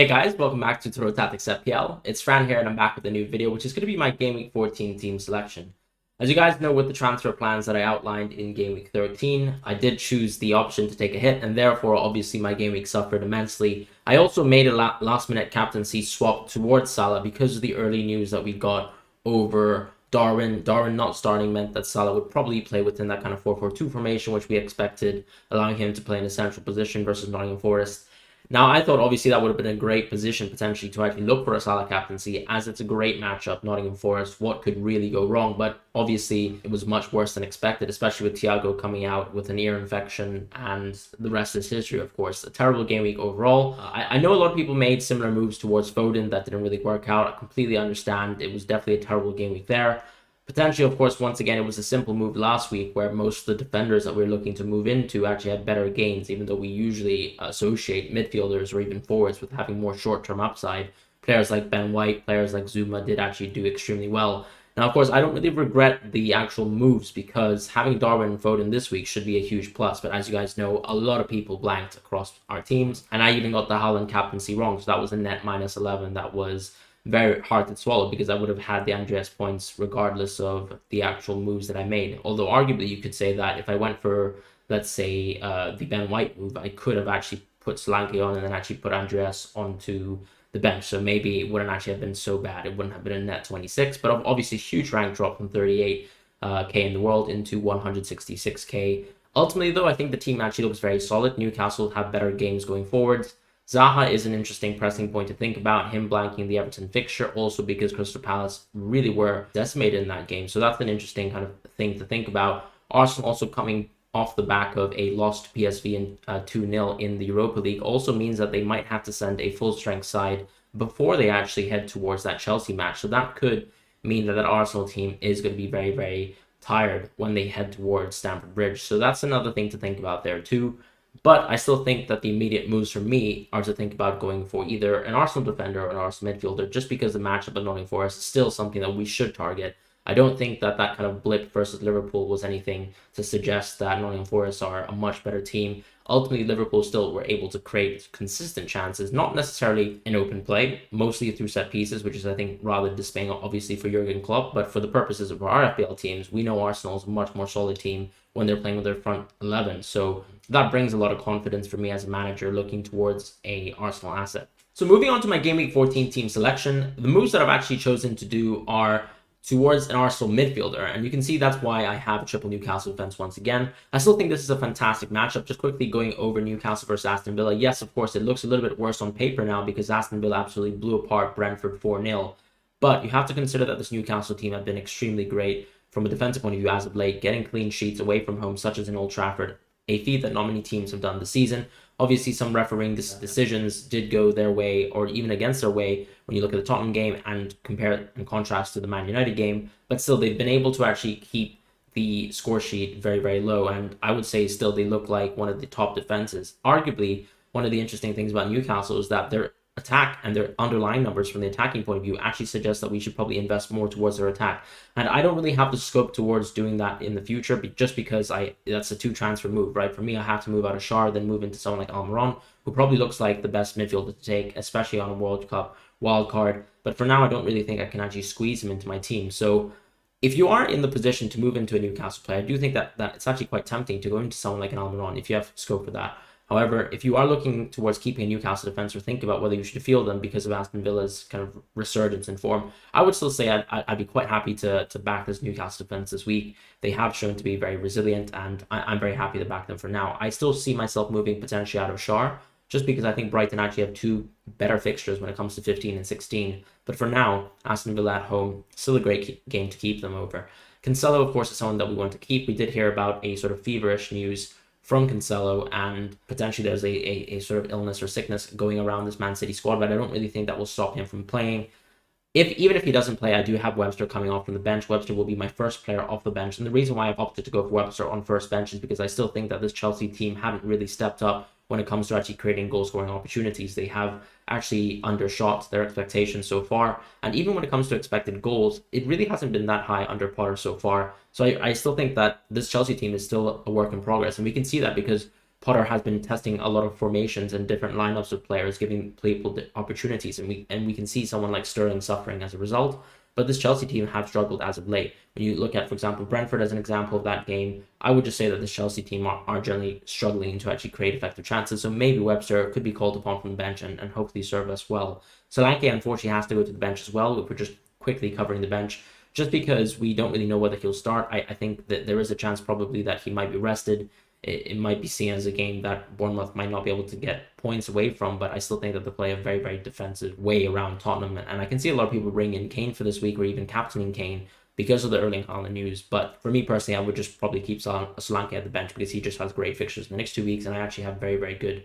Hey guys, welcome back to Total Tactics FPL. It's Fran here and I'm back with a new video, which is going to be my Game Week 14 team selection. As you guys know, with the transfer plans that I outlined in Game Week 13, I did choose the option to take a hit, and therefore, obviously, my Game Week suffered immensely. I also made a last-minute captaincy swap towards Salah because of the early news that we got over Darwin. Darwin not starting meant that Salah would probably play within that kind of 4-4-2 formation, which we expected, allowing him to play in a central position versus Nottingham Forest. Now, I thought obviously that would have been a great position potentially to actually look for a Salah captaincy, as it's a great matchup, Nottingham Forest. What could really go wrong? But obviously it was much worse than expected, especially with Thiago coming out with an ear infection, and the rest is history, of course. A terrible game week overall. I know a lot of people made similar moves towards Foden that didn't really work out. I completely understand. It was definitely a terrible game week there. Potentially, of course, once again, it was a simple move last week where most of the defenders that we were looking to move into actually had better gains, even though we usually associate midfielders or even forwards with having more short-term upside. Players like Ben White, players like Zuma did actually do extremely well. Now, of course, I don't really regret the actual moves because having Darwin and Foden this week should be a huge plus. But as you guys know, a lot of people blanked across our teams, and I even got the Haaland captaincy wrong. So that was a net -11. That was very hard to swallow because I would have had the Andreas points regardless of the actual moves that I made. Although arguably you could say that if I went for, let's say, the Ben White move, I could have actually put Solanke on and then actually put Andreas onto the bench. So maybe it wouldn't actually have been so bad. It wouldn't have been a net 26, but obviously huge rank drop from 38k in the world into 166k. Ultimately, though, I think the team actually looks very solid. Newcastle have better games going forward. Zaha is an interesting pressing point to think about, him blanking the Everton fixture, also because Crystal Palace really were decimated in that game. So that's an interesting kind of thing to think about. Arsenal also coming off the back of a loss to PSV in 2-0 in the Europa League also means that they might have to send a full-strength side before they actually head towards that Chelsea match. So that could mean that Arsenal team is going to be very, very tired when they head towards Stamford Bridge. So that's another thing to think about there too. But I still think that the immediate moves for me are to think about going for either an Arsenal defender or an Arsenal midfielder, just because the matchup at Nottingham Forest is still something that we should target. I don't think that kind of blip versus Liverpool was anything to suggest that Nottingham Forest are a much better team. Ultimately, Liverpool still were able to create consistent chances, not necessarily in open play, mostly through set pieces, which is, I think, rather dismaying, obviously, for Jurgen Klopp. But for the purposes of our FPL teams, we know Arsenal is a much more solid team when they're playing with their front 11. So that brings a lot of confidence for me as a manager looking towards a Arsenal asset. So moving on to my Game Week 14 team selection, the moves that I've actually chosen to do are towards an Arsenal midfielder, and you can see that's why I have a triple Newcastle defense once again. I still think this is a fantastic matchup. Just quickly going over Newcastle versus Aston Villa. Yes, of course, it looks a little bit worse on paper now because Aston Villa absolutely blew apart Brentford 4-0. But you have to consider that this Newcastle team have been extremely great from a defensive point of view as of late, getting clean sheets away from home, such as in Old Trafford, a feat that not many teams have done this season. Obviously, some refereeing decisions did go their way or even against their way when you look at the Tottenham game and compare it in contrast to the Man United game. But still, they've been able to actually keep the score sheet very, very low. And I would say still they look like one of the top defenses. Arguably, one of the interesting things about Newcastle is that their attack and their underlying numbers from the attacking point of view actually suggest that we should probably invest more towards their attack. And I don't really have the scope towards doing that in the future, just because that's a 2 transfer move, right? For me, I have to move out of Schär, then move into someone like Almiron, who probably looks like the best midfielder to take, especially on a World Cup wildcard. But for now, I don't really think I can actually squeeze him into my team. So if you are in the position to move into a Newcastle player, I do think that it's actually quite tempting to go into someone like an Almiron if you have scope for that. However, if you are looking towards keeping a Newcastle defense or think about whether you should field them because of Aston Villa's kind of resurgence in form, I would still say I'd be quite happy to back this Newcastle defense this week. They have shown to be very resilient, and I'm very happy to back them for now. I still see myself moving potentially out of Schär, just because I think Brighton actually have 2 better fixtures when it comes to 15 and 16. But for now, Aston Villa at home, still a great game to keep them over. Cancelo, of course, is someone that we want to keep. We did hear about a sort of feverish news from Cancelo, and potentially there's a sort of illness or sickness going around this Man City squad, but I don't really think that will stop him from playing. Even if he doesn't play, I do have Webster coming off from the bench. Webster will be my first player off the bench, and the reason why I've opted to go for Webster on first bench is because I still think that this Chelsea team haven't really stepped up when it comes to actually creating goal-scoring opportunities. They have actually undershot their expectations so far, and even when it comes to expected goals, it really hasn't been that high under Potter so far. So I still think that this Chelsea team is still a work in progress, and we can see that because Potter has been testing a lot of formations and different lineups of players, giving people the opportunities, and we can see someone like Sterling suffering as a result. But this Chelsea team have struggled as of late. When you look at, for example, Brentford as an example of that game, I would just say that this Chelsea team are generally struggling to actually create effective chances. So maybe Webster could be called upon from the bench and hopefully serve us well. Solanke unfortunately has to go to the bench as well, if we're just quickly covering the bench, just because we don't really know whether he'll start. I think that there is a chance probably that he might be rested. It might be seen as a game that Bournemouth might not be able to get points away from, but I still think that they play a very, very defensive way around Tottenham. And I can see a lot of people bring in Kane for this week or even captaining Kane because of the Erling Haaland news. But for me personally, I would just probably keep Solanke at the bench because he just has great fixtures in the next 2 weeks. And I actually have very, very good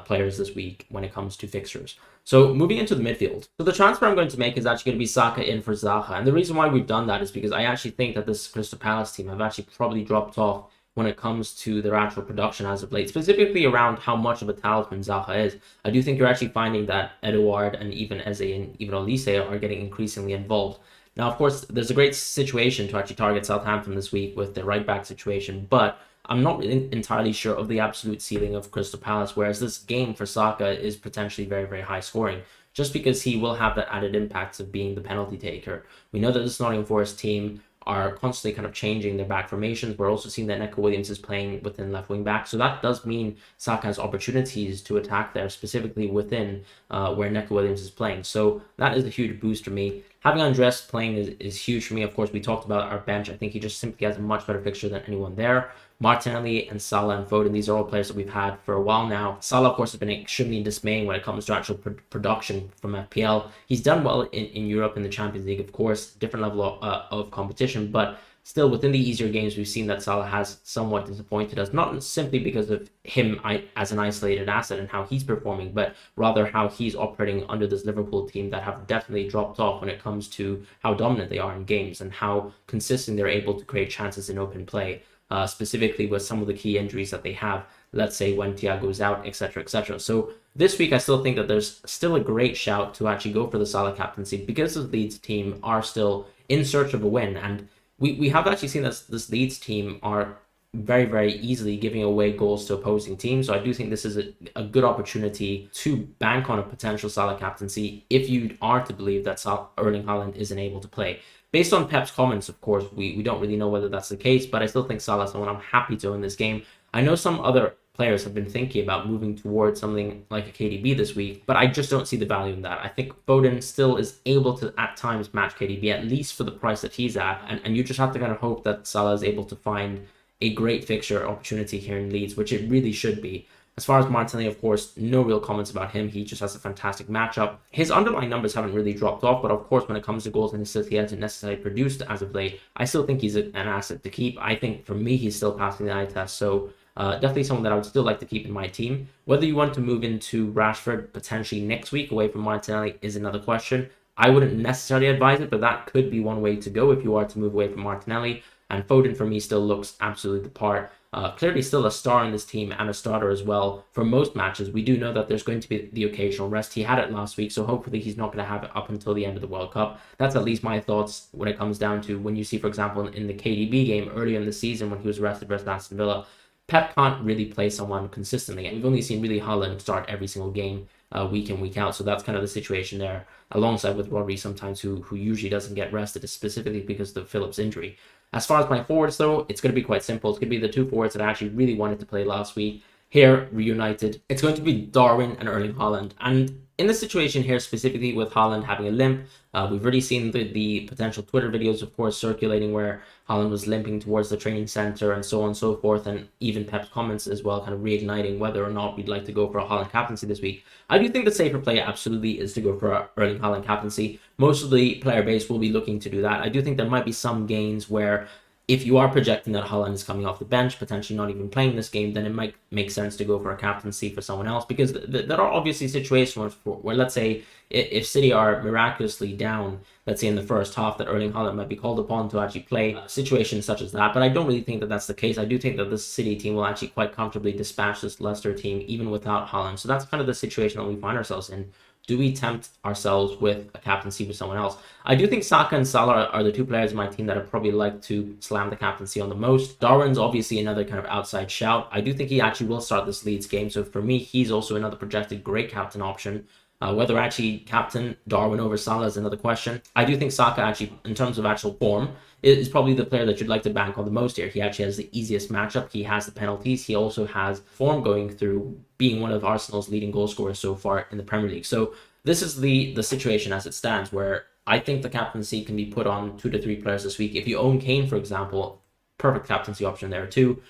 players this week when it comes to fixtures. So moving into the midfield. So the transfer I'm going to make is actually going to be Saka in for Zaha. And the reason why we've done that is because I actually think that this Crystal Palace team have actually probably dropped off when it comes to their actual production as of late, specifically around how much of a talisman Zaha is. I do think you're actually finding that Edouard and even Eze and even Olise are getting increasingly involved. Now, of course, there's a great situation to actually target Southampton this week with the right back situation, but I'm not entirely sure of the absolute ceiling of Crystal Palace, whereas this game for Saka is potentially very, very high scoring, just because he will have that added impact of being the penalty taker. We know that this Nottingham Forest team are constantly kind of changing their back formations. We're also seeing that Neco Williams is playing within left wing back. So that does mean Saka has opportunities to attack there, specifically within where Neco Williams is playing. So that is a huge boost for me. Having Andres playing is huge for me. Of course, we talked about our bench. I think he just simply has a much better fixture than anyone there. Martinelli and Salah and Foden, these are all players that we've had for a while now. Salah, of course, has been extremely dismaying when it comes to actual production from FPL. He's done well in Europe, in the Champions League, of course, different level of competition, but still within the easier games, we've seen that Salah has somewhat disappointed us, not simply because of him as an isolated asset and how he's performing, but rather how he's operating under this Liverpool team that have definitely dropped off when it comes to how dominant they are in games and how consistent they're able to create chances in open play. Specifically with some of the key injuries that they have, let's say when Thiago's out, etc., etc. So this week, I still think that there's still a great shout to actually go for the Salah captaincy because the Leeds team are still in search of a win. And we have actually seen that this Leeds team are very, very easily giving away goals to opposing teams. So I do think this is a good opportunity to bank on a potential Salah captaincy if you are to believe that Erling Haaland isn't able to play. Based on Pep's comments, of course, we don't really know whether that's the case, but I still think Salah is someone I'm happy to in this game. I know some other players have been thinking about moving towards something like a KDB this week, but I just don't see the value in that. I think Foden still is able to, at times, match KDB, at least for the price that he's at, and you just have to kind of hope that Salah is able to find a great fixture opportunity here in Leeds, which it really should be. As far as Martinelli, of course, no real comments about him. He just has a fantastic matchup. His underlying numbers haven't really dropped off, but of course, when it comes to goals and assists, he hasn't necessarily produced as of late. I still think he's an asset to keep. I think, for me, he's still passing the eye test, so definitely someone that I would still like to keep in my team. Whether you want to move into Rashford potentially next week away from Martinelli is another question. I wouldn't necessarily advise it, but that could be one way to go if you are to move away from Martinelli. And Foden, for me, still looks absolutely the part. Clearly still a star in this team and a starter as well for most matches. We do know that there's going to be the occasional rest. He had it last week, so hopefully he's not going to have it up until the end of the World Cup. That's at least my thoughts when it comes down to when you see, for example, in the KDB game earlier in the season when he was rested versus Aston Villa, Pep can't really play someone consistently. And we've only seen really Haaland start every single game week in, week out. So that's kind of the situation there, alongside with Rodri sometimes, who usually doesn't get rested, specifically because of the Phillips injury. As far as my forwards, though, it's going to be quite simple. It's going to be the two forwards that I actually really wanted to play last week, here reunited. It's going to be Darwin and Erling Haaland. And in the situation here, specifically with Haaland having a limp, we've already seen the potential Twitter videos, of course, circulating where Haaland was limping towards the training center and so on and so forth, and even Pep's comments as well, kind of reigniting whether or not we'd like to go for a Haaland captaincy this week. I do think the safer play absolutely is to go for a Erling Haaland captaincy. Most of the player base will be looking to do that. I do think there might be some gains where if you are projecting that Haaland is coming off the bench, potentially not even playing this game, then it might make sense to go for a captaincy for someone else, because there are obviously situations where, let's say, if City are miraculously down, let's say in the first half, that Erling Haaland might be called upon to actually play, situations such as that. But I don't really think that that's the case. I do think that this City team will actually quite comfortably dispatch this Leicester team, even without Haaland. So that's kind of the situation that we find ourselves in do we tempt ourselves with a captaincy with someone else? I do think Saka and Salah are the two players in my team that I probably like to slam the captaincy on the most. Darwin's obviously another kind of outside shout. I do think he actually will start this Leeds game, so for me, he's also another projected great captain option. Whether actually captain Darwin over Salah is another question. I do think Saka actually, in terms of actual form, is probably the player that you'd like to bank on the most here. He actually has the easiest matchup. He has the penalties. He also has form going through being one of Arsenal's leading goal scorers so far in the Premier League. So this is the situation as it stands, where I think the captaincy can be put on 2 to 3 players this week. If you own Kane, for example, perfect captaincy option there too.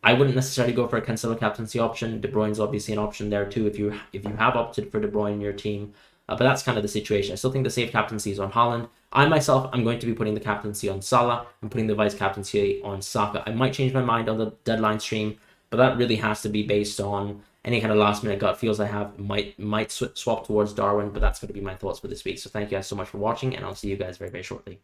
I wouldn't necessarily go for a Cancelo captaincy option. De Bruyne's obviously an option there too if you have opted for De Bruyne in your team. But that's kind of the situation. I still think the safe captaincy is on Haaland. I myself, I'm going to be putting the captaincy on Salah and putting the vice captaincy on Saka. I might change my mind on the deadline stream, but that really has to be based on any kind of last minute gut feels I have. Might swap towards Darwin, but that's going to be my thoughts for this week. So thank you guys so much for watching, and I'll see you guys very, very shortly.